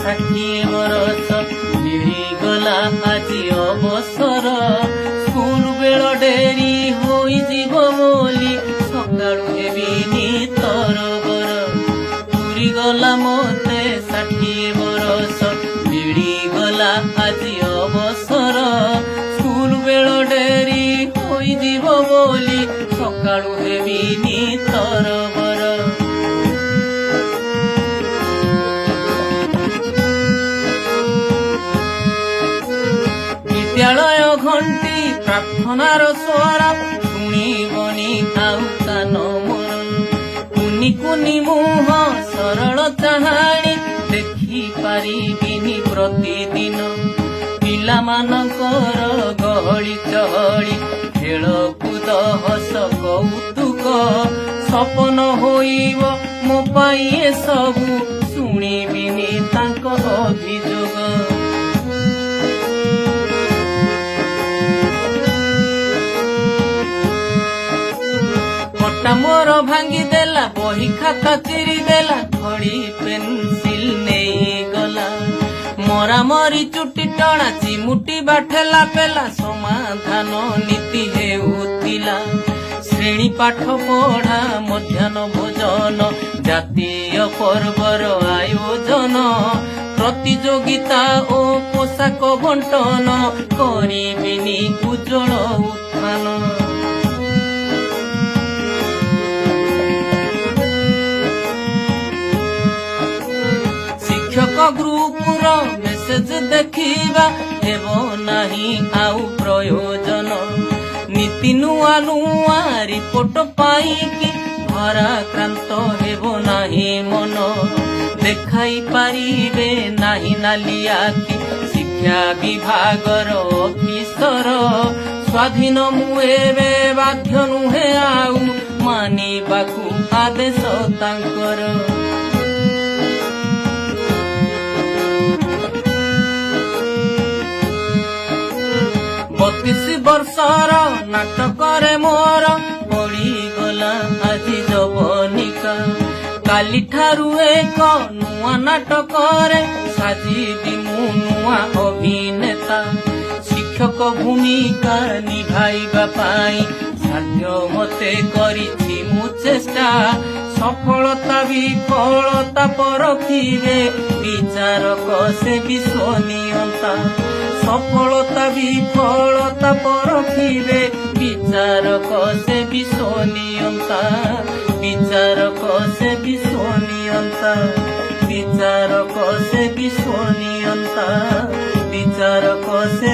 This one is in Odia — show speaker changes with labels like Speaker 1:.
Speaker 1: ଷାଠିଏ ବରଷ ମିଳିଗଲା ଆଜି ଅବସର। ସ୍କୁଲ ବେଳ ଡେରି ହୋଇଯିବ ବୋଲି ସକାଳୁ ହେବିନି ତରବର। ପୁରିଗଲା ମୋତେ 60 ବରଷ ମିଳିଗଲା ଆଜି ଅବସର। ସ୍କୁଲ ବେଳ ଡେରି ହୋଇଯିବ ବୋଲି ସକାଳୁ ହେବିନି ତରବର। ବିଦ୍ୟାଳୟ ଘଣ୍ଟି ପ୍ରାର୍ଥନାର ସ୍ୱର ଶୁଣିବନି ଆଉ କାନ ମୋର। କୁନି କୁନି ମୁହଁ ସରଳ ଚାହାଣୀ ଦେଖିପାରିବିନି ପ୍ରତିଦିନ। ପିଲାମାନଙ୍କର ଗହଳି ଚହଳି ଖେଳକୁଦ ହସ କୌତୁକ ସପନ ହୋଇବ ମୋ ପାଇଁ ଏସବୁ ଶୁଣିବିନି ତାଙ୍କ ଅଭିଯୋଗ। କଟା ମୋର ଭାଙ୍ଗିଦେଲା ବହି ଖାତା ଚିରିଦେଲା ଖଡ଼ି ପେନ୍ସିଲ ନେଇଗଲା। ମରାମରି ଚୁଟି ଟଣା ଚିମୁଟି ବାଠେଲା ପେଲା ସମାଧାନ ନୀତି ହେଉଥିଲା। ଶ୍ରେଣୀ ପାଠ ପଢା ମଧ୍ୟାହ୍ନ ଭୋଜନ ଜାତୀୟ ପର୍ବର ଆୟୋଜନ ପ୍ରତିଯୋଗିତା ଓ ପୋଷାକ ବଣ୍ଟନ କରିବିନି ଉଜ୍ଜଳ ଉତ୍ଥାନ। ଶିକ୍ଷକ ଗ୍ରୁପର ମେସେଜ ଦେଖିବା ହେବ ନାହିଁ ଆଉ ପ୍ରୟୋଜନ। ନୀତି ନୂଆ ନୂଆ ରିପୋର୍ଟ ପାଇକି ଭାରାକ୍ରାନ୍ତ ହେବ ନାହିଁ ମନ। ଦେଖାଇ ପାରିବେ ନାହିଁ ନାଲି ଆଖି ଶିକ୍ଷା ବିଭାଗର ଅଫିସର। ସ୍ୱାଧୀନ ମୁଁ ଏବେ ବାଧ୍ୟ ନୁହେଁ ଆଉ ମାନିବାକୁ ଆଦେଶ ତାଙ୍କର। 32 ବର୍ଷର ନାଟକରେ ମୋର ପଡ଼ିଗଲା ଆଜି ଯବନିକା। କାଲିଠାରୁ ଏକ ନୂଆ ନାଟକରେ ସାଜିବି ମୁଁ ନୂଆ ଅଭିନେତା। ଶିକ୍ଷକ ଭୂମିକା ନିଭାଇବା ପାଇଁ ସାଧ୍ୟ ମତେ କରିଛି ମୁଁ ଚେଷ୍ଟା। ସଫଳତା ବିଫଳତା ପରଖିବେ ବିଚାରକ ସେ ବିଶ୍ୱନିୟନ୍ତା। ସଫଳତା ବିଫଳତା ପରଖିବେ ବିଚାରକ ସେ ବିଶ୍ୱନିୟନ୍ତା। ବିଚାରକ ସେ ବିଶ୍ୱନିୟନ୍ତା। ବିଚାରକ ସେ ବିଶ୍ୱନିୟନ୍ତା। ବିଚାରକ ସେ